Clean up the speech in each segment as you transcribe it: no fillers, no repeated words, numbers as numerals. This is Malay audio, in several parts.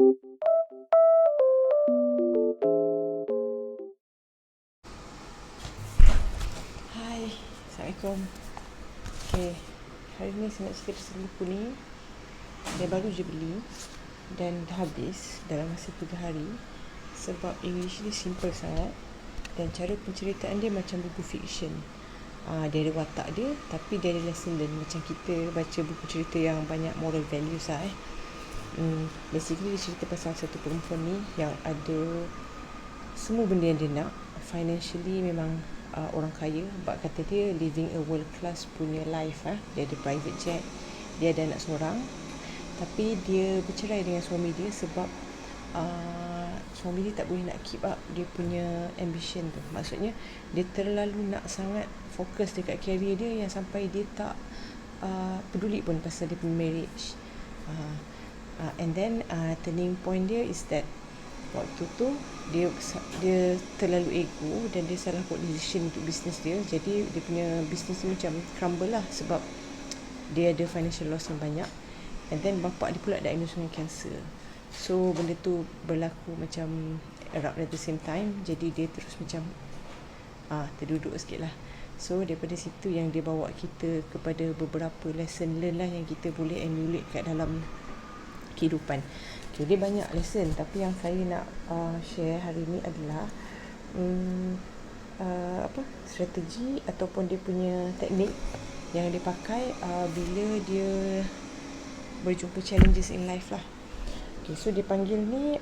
Hai, Assalamualaikum. Okay, hari ni saya nak cerita pasal buku ni. Dia baru je beli dan dah habis dalam masa 3 hari. Sebab English dia simple sangat dan cara penceritaan dia macam buku fiction. Dia ada watak dia, tapi dia ada lesson learn. Macam kita baca buku cerita yang banyak moral values lah. Basically dia cerita pasal satu perempuan ni yang ada semua benda yang dia nak. Financially memang orang kaya, but kata dia living a world class punya life. Dia ada private jet, dia ada anak seorang, tapi dia bercerai dengan suami dia sebab suami dia tak boleh nak keep up dia punya ambition tu. Maksudnya dia terlalu nak sangat fokus dekat career dia yang sampai dia tak peduli pun pasal dia punya marriage. And then turning point dia is that waktu tu dia terlalu ego dan dia salah buat decision untuk bisnes dia. Jadi dia punya bisnes ni macam crumble lah sebab dia ada financial loss yang banyak. And then bapak dia pula diagnosed dengan cancer. So benda tu berlaku macam erupt at the same time. Jadi dia terus macam terduduk sikit lah. So daripada situ yang dia bawa kita kepada beberapa lesson learn lah yang kita boleh emulate kat dalam kehidupan. Okay, dia banyak lesson, tapi yang saya nak share hari ni adalah strategi ataupun dia punya teknik yang dia pakai bila dia berjumpa challenges in life lah. Okay, so dia panggil ni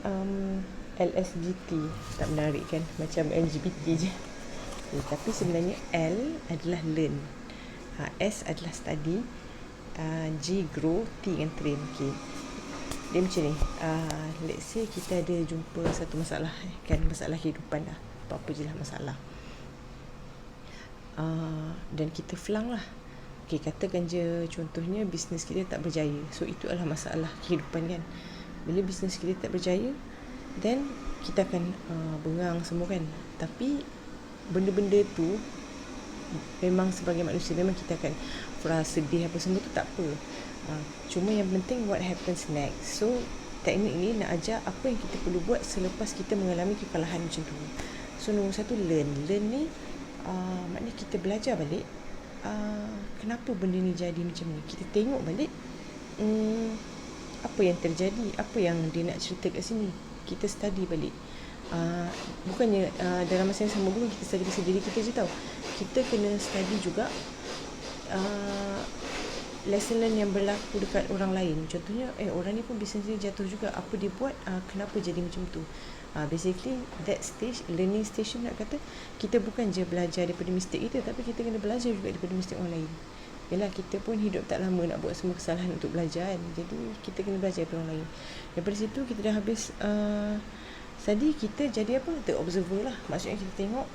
LSGT. Tak menarik kan? Macam LGBT je. Okay, tapi sebenarnya L adalah learn, S adalah study, G grow, T dengan train. Okay, dia macam ni. Let's say kita ada jumpa satu masalah, kan, masalah kehidupan lah, apa-apa je lah masalah, dan kita flang lah. Okay, katakan je contohnya bisnes kita tak berjaya. So itu adalah masalah kehidupan kan. Bila bisnes kita tak berjaya, then kita akan bengang semua kan. Tapi benda-benda tu memang sebagai manusia memang kita akan sedih apa semua tu, tak apa. Cuma yang penting what happens next. So teknik ni nak ajar apa yang kita perlu buat selepas kita mengalami kekalahan macam tu. So nombor satu, learn ni maknanya kita belajar balik kenapa benda ni jadi macam ni. Kita tengok balik apa yang terjadi, apa yang dia nak cerita kat sini. Kita study balik. Bukannya dalam masa yang sama dulu kita study pasal diri kita je tau. Kita kena study juga lesson learn yang berlaku dekat orang lain. Contohnya orang ni pun bisnes dia jatuh juga, apa dia buat, kenapa jadi macam tu. Basically that stage, learning station, nak kata kita bukan je belajar daripada mistake kita, tapi kita kena belajar juga daripada mistake orang lain. Yalah, kita pun hidup tak lama nak buat semua kesalahan untuk belajar kan. Jadi kita kena belajar daripada orang lain. Daripada situ kita dah habis study, kita jadi apa? The observer lah. Maksudnya kita tengok,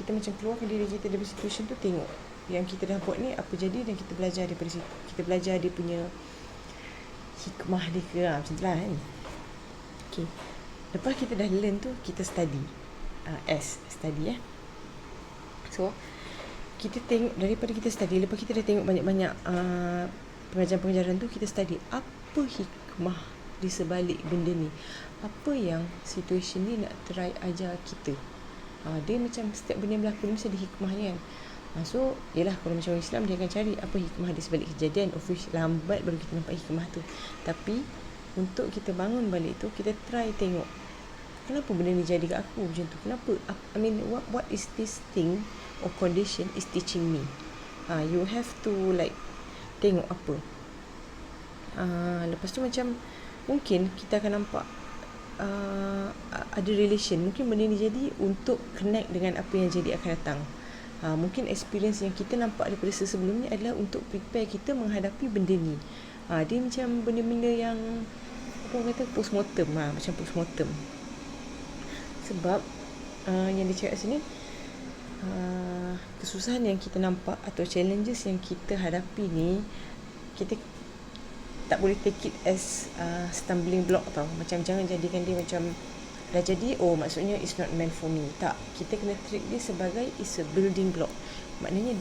kita macam keluarkan diri kita dari situation tu, tengok yang kita dah buat ni apa jadi, dan kita belajar daripada situ. Kita belajar dia punya hikmah dia ke, macam tu lah kan. Okay, lepas kita dah learn tu, kita study. S, study So kita tengok, daripada kita study, lepas kita dah tengok banyak-banyak pengajaran-pengajaran tu, kita study apa hikmah di sebalik benda ni, apa yang situation ni nak try ajar kita. Dia macam setiap benda yang berlaku ni mesti ada hikmahnya kan. So yelah, kalau macam orang Islam, dia akan cari apa hikmah di sebalik kejadian. Obviously lambat baru kita nampak hikmah tu, tapi untuk kita bangun balik tu, kita try tengok kenapa benda ni jadi kat aku macam tu. Kenapa, what is this thing or condition is teaching me. You have to like tengok apa. Lepas tu macam mungkin kita akan nampak ada relation. Mungkin benda ni jadi untuk connect dengan apa yang jadi akan datang. Mungkin experience yang kita nampak daripada sebelum ni adalah untuk prepare kita menghadapi benda ni. Dia macam benda-benda yang apa orang kata postmortem, macam postmortem. Sebab yang dia cakap sini, kesusahan yang kita nampak atau challenges yang kita hadapi ni, kita tak boleh take it as stumbling block tau. Macam jangan jadikan dia macam dah jadi, maksudnya it's not meant for me. Tak, kita kena treat dia sebagai it's a building block. Maknanya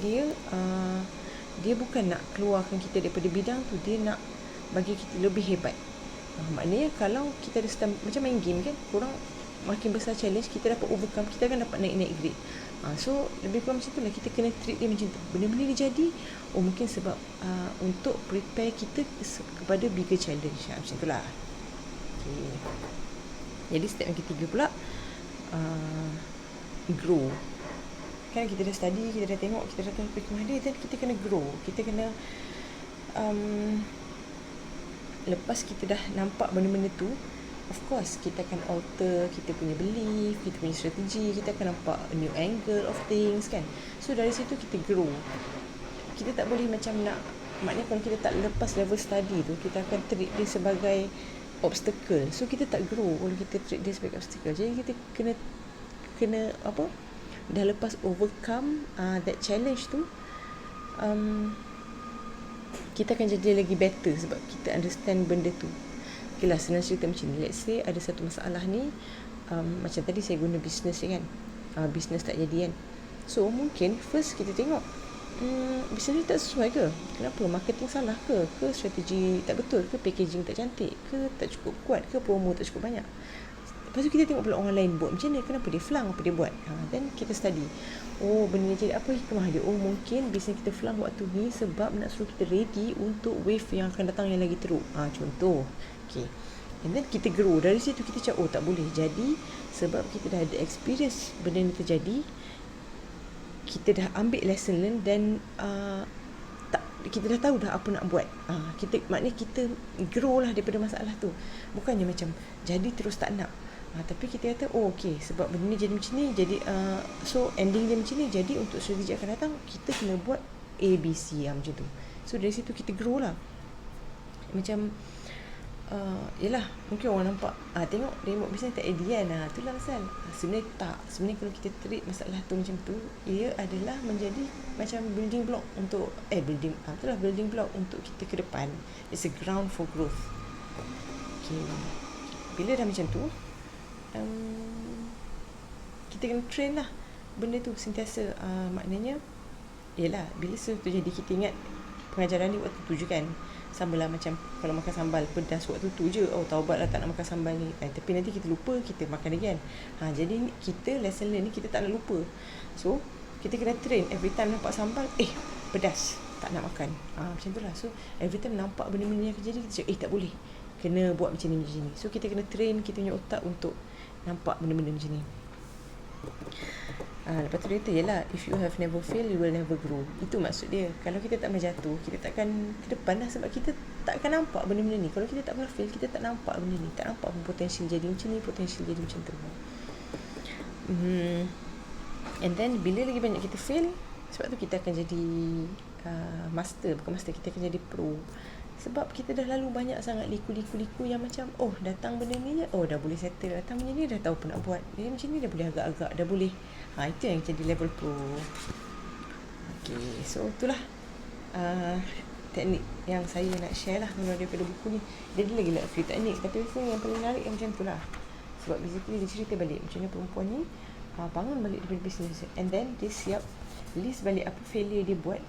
dia bukan nak keluarkan kita daripada bidang tu, dia nak bagi kita lebih hebat. Maknanya kalau kita ada macam main game kan, korang makin besar challenge, kita dapat overcome, kita akan dapat naik-naik grade. So lebih kurang macam tu lah, kita kena treat dia macam tu. Benda-benda dia jadi, mungkin sebab untuk prepare kita kepada bigger challenge. Macam tu lah. Okay. Jadi step yang ketiga pula, grow. Kan kita dah study, kita dah tengok, kita dah tahu hikmah dia, dan kita kena grow. Kita kena lepas kita dah nampak benda-benda tu, of course kita akan alter kita punya belief, kita punya strategi, kita akan nampak a new angle of things kan. So dari situ kita grow. Kita tak boleh macam nak, maknanya kalau kita tak lepas level study tu, kita akan treat dia sebagai obstacle. So kita tak grow kalau kita treat dia sebagai obstacle. Jadi kita kena apa, dah lepas overcome that challenge tu, kita akan jadi lagi better sebab kita understand benda tu. Okay lah, senang cerita macam ni. Let's say ada satu masalah ni, macam tadi saya guna business kan, business tak jadi kan. So mungkin first kita tengok, business ni tak sesuai ke? Kenapa? Marketing salah ke? Ke strategi tak betul? Ke packaging tak cantik? Ke tak cukup kuat? Ke promo tak cukup banyak? Lepas tu kita tengok pula orang lain buat macam ni, kenapa dia flang, apa dia buat. Then kita study, oh benda ni jadi apa hikmah dia. Oh mungkin bisnes kita flang waktu ni sebab nak suruh kita ready untuk wave yang akan datang yang lagi teruk. Contoh. Okay. And then kita grow. Dari situ kita cakap, oh tak boleh jadi sebab kita dah ada experience benda ni terjadi. Kita dah ambil lesson learn dan kita dah tahu dah apa nak buat. Maknanya kita grow lah daripada masalah tu. Bukannya macam jadi terus tak nak. Tapi kita kata, oh okay, sebab benda ni jadi macam ni, jadi so ending dia macam ni, jadi untuk strategi akan datang kita kena buat A, B, C macam tu. So dari situ kita grow lah. Macam yelah, mungkin orang nampak tengok dia buat bisnes tak ideal itulah pasal. Sebenarnya tak. Sebenarnya kalau kita treat masalah tu macam tu, ia adalah menjadi macam building block untuk building block untuk kita ke depan. It's a ground for growth. Okay. Bila dah macam tu, kita kena train lah benda tu sentiasa. Maknanya yelah, bila sesuatu jadi, kita ingat pengajaran ni waktu tu je kan. Sama lah macam kalau makan sambal pedas waktu tu je, oh taubat lah tak nak makan sambal ni, tapi nanti kita lupa, kita makan lagi kan. Jadi kita lesson learn ni kita tak nak lupa. So kita kena train every time nampak sambal, pedas, tak nak makan. Macam tu lah. So every time nampak benda-benda yang terjadi, kita cakap, tak boleh, kena buat macam ni. So kita kena train kita punya otak untuk nampak benda-benda macam ni. Lepas tu dia kata, yelah, if you have never fail, you will never grow. Itu maksud dia. Kalau kita tak pernah jatuh, kita takkan ke depan lah, sebab kita tak akan nampak benda-benda ni. Kalau kita tak pernah fail, kita tak nampak benda ni, tak nampak potensial jadi macam ni, potensial jadi macam tu. And then bila lagi banyak kita fail, sebab tu kita akan jadi master. Bukan master, kita akan jadi pro. Sebab kita dah lalu banyak sangat liku-liku yang macam, oh datang benda ni je, oh dah boleh settle. Datang benda ni dah tahu apa nak buat. Jadi macam ni dah boleh agak-agak, dah boleh. Itu yang jadi level pro. Okay, so itulah teknik yang saya nak share lah daripada buku ni. Dia ada lagi few teknik, tapi rasanya yang paling menarik yang macam tu lah. Sebab basically dia cerita balik macam mana perempuan ni bangun balik daripada bisnes, and then dia siap list balik apa failure dia buat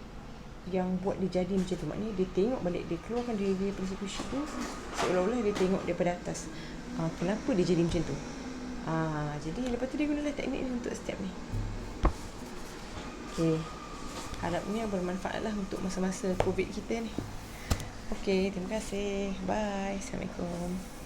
yang buat dia jadi macam tu. Maknanya dia tengok balik, dia keluarkan diri dia daripada situasi tu, seolah-olah dia tengok daripada atas kenapa dia jadi macam tu. Jadi lepas tu dia gunalah teknik ni untuk step ni. Okay, harapnya bermanfaat lah untuk masa-masa COVID kita ni. Okay, terima kasih. Bye. Assalamualaikum.